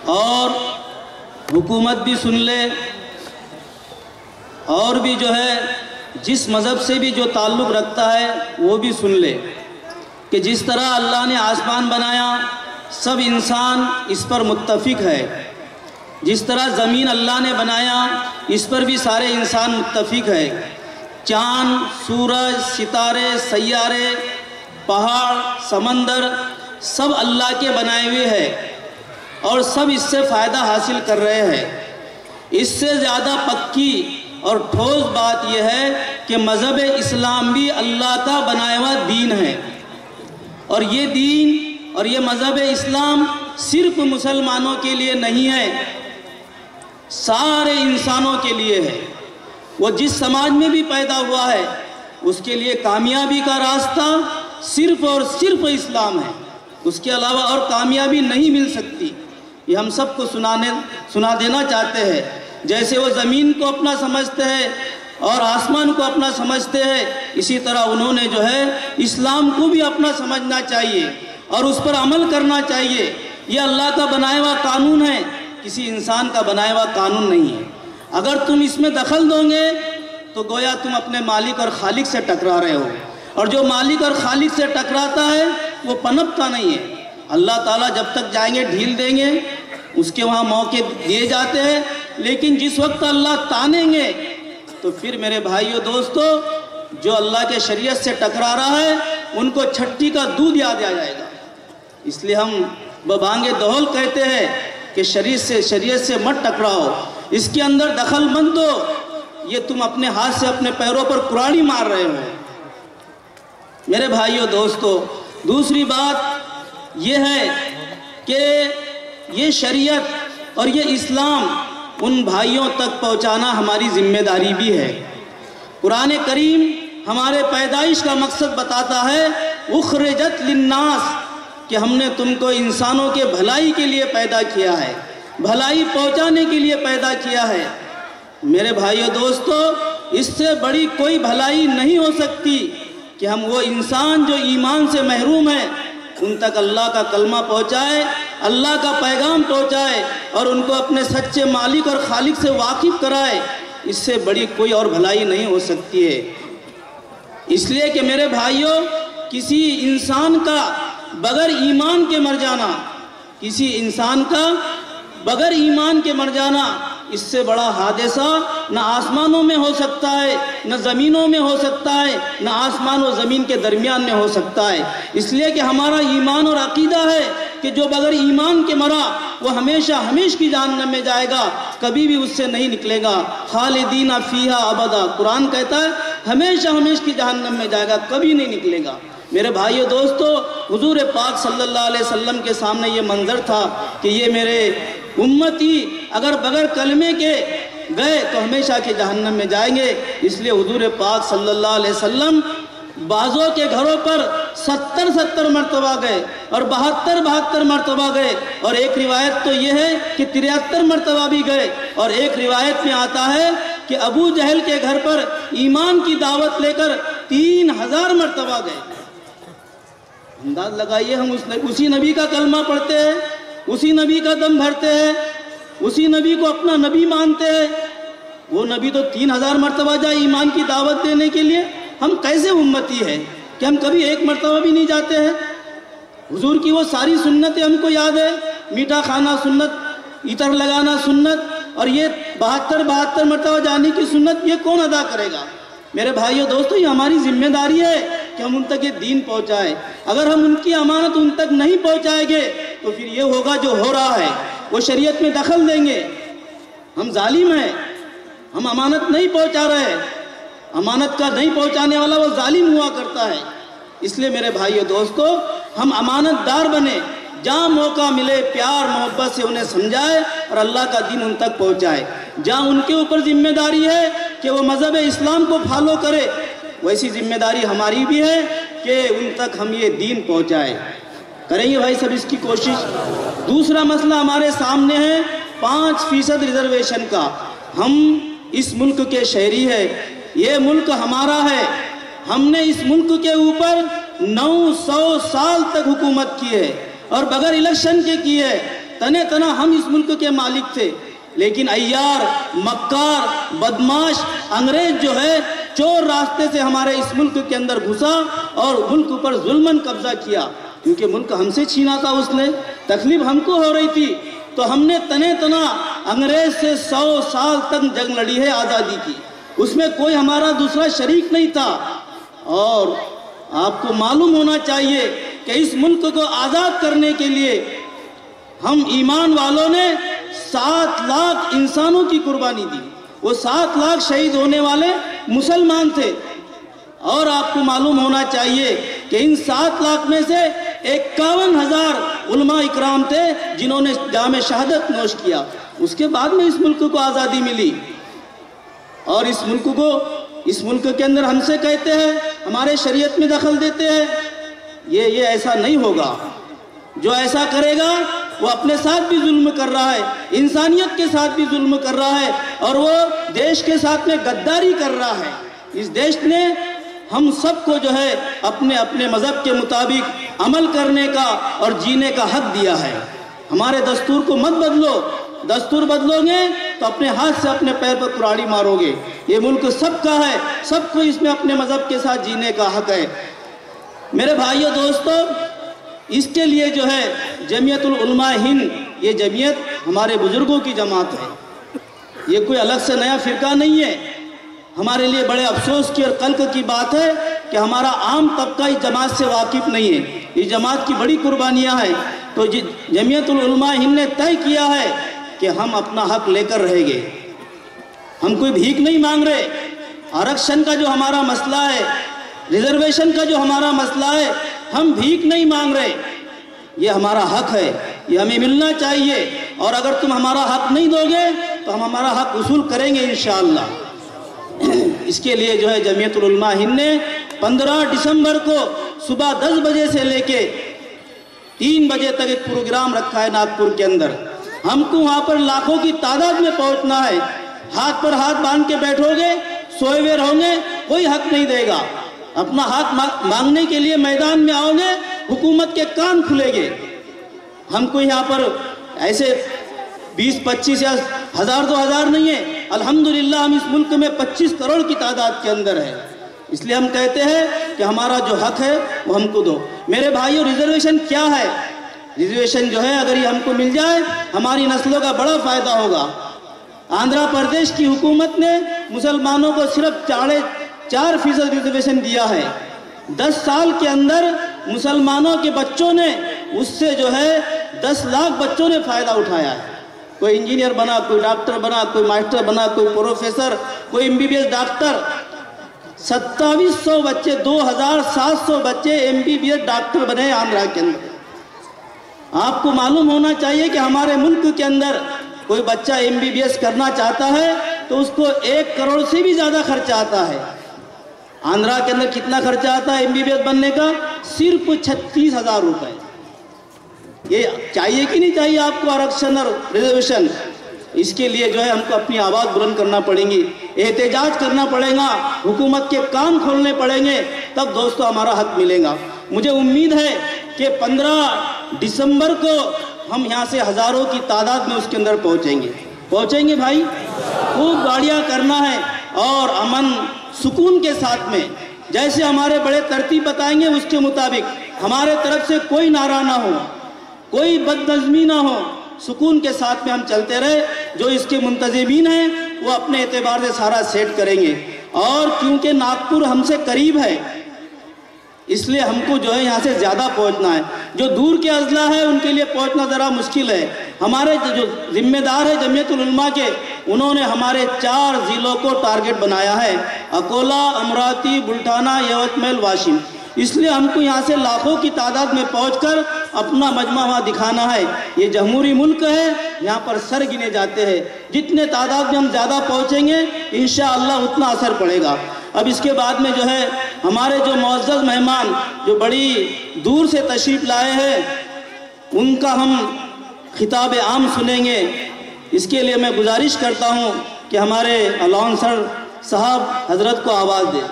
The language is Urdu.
اور حکومت بھی سن لے، اور بھی جو ہے جس مذہب سے بھی جو تعلق رکھتا ہے وہ بھی سن لے کہ جس طرح اللہ نے آسمان بنایا سب انسان اس پر متفق ہے، جس طرح زمین اللہ نے بنایا اس پر بھی سارے انسان متفق ہے، چاند، سورج، ستارے، سیارے، پہاڑ، سمندر سب اللہ کے بنائے ہوئے ہیں اور سب اس سے فائدہ حاصل کر رہے ہیں۔ اس سے زیادہ پکی اور ٹھوس بات یہ ہے کہ مذہب اسلام بھی اللہ کا بنایا ہوا دین ہے، اور یہ دین اور یہ مذہب اسلام صرف مسلمانوں کے لیے نہیں ہے، سارے انسانوں کے لیے ہے۔ وہ جس سماج میں بھی پیدا ہوا ہے اس کے لیے کامیابی کا راستہ صرف اور صرف اسلام ہے، اس کے علاوہ اور کامیابی نہیں مل سکتی۔ یہ ہم سب کو سنا دینا چاہتے ہیں۔ جیسے وہ زمین کو اپنا سمجھتے ہیں اور آسمان کو اپنا سمجھتے ہیں، اسی طرح انہوں نے جو ہے اسلام کو بھی اپنا سمجھنا چاہیے اور اس پر عمل کرنا چاہیے۔ یہ اللہ کا بنایا ہوا قانون ہے، کسی انسان کا بنایا ہوا قانون نہیں ہے۔ اگر تم اس میں دخل دو گے تو گویا تم اپنے مالک اور خالق سے ٹکرا رہے ہو، اور جو مالک اور خالق سے ٹکراتا ہے وہ پنپتا نہیں ہے۔ اللہ تعالیٰ جب تک جائیں گے ڈھیل دیں گے، اس کے وہاں موقع دیے جاتے ہیں، لیکن جس وقت اللہ تانیں گے تو پھر میرے بھائیو دوستو جو اللہ کے شریعت سے ٹکرا رہا ہے ان کو چھٹی کا دودھ یاد آ جائے گا۔ اس لیے ہم ببانگ دہل کہتے ہیں کہ شریعت سے مت ٹکراؤ، اس کے اندر دخل مت دو، یہ تم اپنے ہاتھ سے اپنے پیروں پر کراڑی مار رہے ہو۔ میرے بھائیو دوستو دوسری بات یہ ہے کہ یہ شریعت اور یہ اسلام ان بھائیوں تک پہنچانا ہماری ذمہ داری بھی ہے۔ قرآن کریم ہمارے پیدائش کا مقصد بتاتا ہے اخرجت للناس، کہ ہم نے تم کو انسانوں کے بھلائی کے لیے پیدا کیا ہے، بھلائی پہنچانے کے لیے پیدا کیا ہے۔ میرے بھائیو دوستو اس سے بڑی کوئی بھلائی نہیں ہو سکتی کہ ہم وہ انسان جو ایمان سے محروم ہیں ان تک اللہ کا کلمہ پہنچائے، اللہ کا پیغام پہنچائے اور ان کو اپنے سچے مالک اور خالق سے واقف کرائے۔ اس سے بڑی کوئی اور بھلائی نہیں ہو سکتی ہے۔ اس لیے کہ میرے بھائیوں کسی انسان کا بغیر ایمان کے مر جانا، کسی انسان کا بغیر ایمان کے مر جانا، اس سے بڑا حادثہ نہ آسمانوں میں ہو سکتا ہے، نہ زمینوں میں ہو سکتا ہے، نہ آسمان و زمین کے درمیان میں ہو سکتا ہے۔ اس لیے کہ ہمارا ایمان اور عقیدہ ہے کہ جو بغیر ایمان کے مرا وہ ہمیشہ کی جہنم میں جائے گا، کبھی بھی اس سے نہیں نکلے گا۔ خالدین فیہا ابدا، قرآن کہتا ہے ہمیشہ کی جہنم میں جائے گا، کبھی نہیں نکلے گا۔ میرے بھائیو دوستو حضور پاک صلی اللہ علیہ وسلم کے سامنے یہ منظر تھا کہ یہ میرے امتی اگر بغیر کلمے کے گئے تو ہمیشہ کی جہنم میں جائیں گے۔ اس لیے حضور پاک صلی اللہ علیہ وسلم بعضوں کے گھروں پر 70 مرتبہ گئے اور 72 مرتبہ گئے، اور ایک روایت تو یہ ہے کہ 73 مرتبہ بھی گئے، اور ایک روایت میں آتا ہے کہ ابو جہل کے گھر پر ایمان کی دعوت لے کر 3000 مرتبہ گئے۔ انداز لگائیے، ہم اسی نبی کا کلمہ پڑھتے ہیں، اسی نبی کا دم بھرتے ہیں، اسی نبی کو اپنا نبی مانتے ہیں، وہ نبی تو 3000 مرتبہ جائے ایمان کی دعوت دینے کے لیے۔ ہم کیسے امتی ہیں کہ ہم کبھی ایک مرتبہ بھی نہیں جاتے ہیں؟ حضور کی وہ ساری سنتیں ہم کو یاد ہے، میٹھا کھانا سنت، عطر لگانا سنت، اور یہ 72 مرتبہ جانے کی سنت یہ کون ادا کرے گا؟ میرے بھائیو دوستو یہ ہماری ذمہ داری ہے کہ ہم ان تک یہ دین پہنچائیں۔ اگر ہم ان کی امانت ان تک نہیں پہنچائیں گے تو پھر یہ ہوگا جو ہو رہا ہے، وہ شریعت میں دخل دیں گے، ہم ظالم ہیں، ہم امانت نہیں پہنچا رہے، امانت کا نہیں پہنچانے والا وہ ظالم ہوا کرتا ہے۔ اس لیے میرے بھائیو دوستو ہم امانت دار بنے، جہاں موقع ملے پیار محبت سے انہیں سمجھائے اور اللہ کا دین ان تک پہنچائے۔ جہاں ان کے اوپر ذمہ داری ہے کہ وہ مذہب اسلام کو فالو کرے، ویسی ذمہ داری ہماری بھی ہے کہ ان تک ہم یہ دین پہنچائے۔ کریں گے بھائی سب اس کی کوشش۔ دوسرا مسئلہ ہمارے سامنے ہے 5% ریزرویشن کا۔ ہم اس ملک کے شہری ہیں، یہ ملک ہمارا ہے، ہم نے اس ملک کے اوپر 900 سال تک حکومت کی ہے اور بغیر الیکشن کے کی ہے۔ تنے تنا ہم اس ملک کے مالک تھے، لیکن عیار، مکار، بدماش انگریز جو ہے چور راستے سے ہمارے اس ملک کے اندر گھسا اور ملک پر ظلماً قبضہ کیا، کیونکہ ملک ہم سے چھینا تھا اس نے، تکلیف ہم کو ہو رہی تھی، تو ہم نے تنے تنا انگریز سے 100 سال تک جنگ لڑی ہے آزادی کی، اس میں کوئی ہمارا دوسرا شریک نہیں تھا۔ اور آپ کو معلوم ہونا چاہیے کہ اس ملک کو آزاد کرنے کے لیے ہم ایمان والوں نے 7 لاکھ انسانوں کی قربانی دی، وہ 7 لاکھ شہید ہونے والے مسلمان تھے، اور آپ کو معلوم ہونا چاہیے کہ ان 7 لاکھ میں سے 51,000 علماء اکرام تھے جنہوں نے جام شہادت نوش کیا، اس کے بعد میں اس ملک کو آزادی ملی۔ اور اس ملک کے اندر ہم سے کہتے ہیں ہمارے شریعت میں دخل دیتے ہیں، یہ ایسا نہیں ہوگا، جو ایسا کرے گا وہ اپنے ساتھ بھی ظلم کر رہا ہے، انسانیت کے ساتھ بھی ظلم کر رہا ہے، اور وہ دیش کے ساتھ میں غداری کر رہا ہے۔ اس دیش نے ہم سب کو جو ہے اپنے اپنے مذہب کے مطابق عمل کرنے کا اور جینے کا حق دیا ہے۔ ہمارے دستور کو مت بدلو، دستور بدلو گے تو اپنے ہاتھ سے اپنے پیر پر کراڑی مارو گے۔ یہ ملک سب کا ہے، سب کو اس میں اپنے مذہب کے ساتھ جینے کا حق ہے۔ میرے بھائیو دوستو، اس کے لیے جو ہے جمعیت العلماء ہند، یہ جمعیت ہمارے بزرگوں کی جماعت ہے، یہ کوئی الگ سے نیا فرقہ نہیں ہے۔ ہمارے لیے بڑے افسوس کی اور قلق کی بات ہے کہ ہمارا عام طبقہ اس جماعت سے واقف نہیں ہے، اس جماعت کی بڑی قربانیاں ہیں، تو جمعیت العلماء ہند نے طے کیا ہے کہ ہم اپنا حق لے کر رہیں گے۔ ہم کوئی بھیک نہیں مانگ رہے، آرکشن کا جو ہمارا مسئلہ ہے، ریزرویشن کا جو ہمارا مسئلہ ہے، ہم بھیک نہیں مانگ رہے، یہ ہمارا حق ہے، یہ ہمیں ملنا چاہیے، اور اگر تم ہمارا حق نہیں دو گے تو ہم ہمارا حق وصول کریں گے انشاءاللہ۔ اس کے لیے جو ہے جمعیت العلماء ہند نے 15 دسمبر کو صبح 10 بجے سے لے کے 3 بجے تک ایک پروگرام رکھا ہے ناگپور کے اندر۔ ہم کو وہاں پر لاکھوں کی تعداد میں پہنچنا ہے، ہاتھ پر ہاتھ باندھ کے بیٹھو گے، سوئے ہوئے رہو گے، کوئی حق نہیں دے گا۔ اپنا حق مانگنے کے لیے میدان میں آؤ گے، حکومت کے کان کھلے گے۔ ہم کو یہاں پر ایسے 20-25 یا 1000-2000 نہیں ہے، الحمدللہ ہم اس ملک میں 25 کروڑ کی تعداد کے اندر ہے، اس لیے ہم کہتے ہیں کہ ہمارا جو حق ہے وہ ہم کو دو۔ میرے بھائیو، ریزرویشن کیا ہے؟ ریزرویشن جو ہے اگر یہ ہم کو مل جائے ہماری نسلوں کا بڑا فائدہ ہوگا۔ آندھرا پردیش کی حکومت نے مسلمانوں کو صرف 4% ریزرویشن دیا ہے، 10 سال کے اندر مسلمانوں کے بچوں نے اس سے جو ہے 10 لاکھ بچوں نے فائدہ اٹھایا ہے۔ کوئی انجینئر بنا، کوئی ڈاکٹر بنا، کوئی ماسٹر بنا، کوئی پروفیسر، کوئی MBBS ڈاکٹر۔ 2700 بچے، 2700 بچے MBBS ڈاکٹر بنے آندھرا کے اندر۔ آپ کو معلوم ہونا چاہیے کہ ہمارے ملک کے اندر کوئی بچہ MBBS کرنا چاہتا ہے تو اس کو 1 کروڑ سے بھی زیادہ خرچہ آتا ہے۔ آندھرا کے اندر کتنا خرچہ آتا ہے MBBS بننے کا؟ صرف 36,000 روپے۔ یہ چاہیے کہ نہیں چاہیے آپ کو آرکشن اور ریزرویشن؟ اس کے لیے جو ہے ہم کو اپنی آواز بلند کرنا پڑیں گی، احتجاج کرنا پڑے گا، حکومت کے کان کھولنے پڑیں گے، تب دوستو ہمارا حق ملے گا۔ مجھے امید ہے کہ 15 دسمبر کو ہم یہاں سے ہزاروں کی تعداد میں اس کے اندر پہنچیں گے بھائی۔ خوب گاڑیاں کرنا ہے اور امن سکون کے ساتھ میں، جیسے ہمارے بڑے ترتیب بتائیں گے اس کے مطابق، ہمارے طرف سے کوئی نعرہ نہ ہو، کوئی بد نظمی نہ ہو، سکون کے ساتھ میں ہم چلتے رہے۔ جو اس کے منتظمین ہیں وہ اپنے اعتبار سے سارا سیٹ کریں گے، اور کیونکہ ناگپور ہم سے قریب ہے اس لیے ہم کو جو ہے یہاں سے زیادہ پہنچنا ہے۔ جو دور کے اضلاع ہے ان کے لیے پہنچنا ذرا مشکل ہے۔ ہمارے جو ذمہ دار ہے جمعیت العلماء کے، انہوں نے ہمارے 4 ضلعوں کو ٹارگٹ بنایا ہے، اکولا، امراوتی، بلٹانا، یوتمال، واشم۔ اس لیے ہم کو یہاں سے لاکھوں کی تعداد میں پہنچ کر اپنا مجمع وہاں دکھانا ہے۔ یہ جمہوری ملک ہے، یہاں پر سر گنے جاتے ہیں، جتنے تعداد میں ہم زیادہ پہنچیں گے انشاءاللہ اتنا اثر پڑے گا۔ اب اس کے بعد میں جو ہے ہمارے جو معزز مہمان جو بڑی دور سے تشریف لائے ہیں ان کا ہم خطاب عام سنیں گے۔ اس کے لیے میں گزارش کرتا ہوں کہ ہمارے الاؤنسر صاحب حضرت کو آواز دیں۔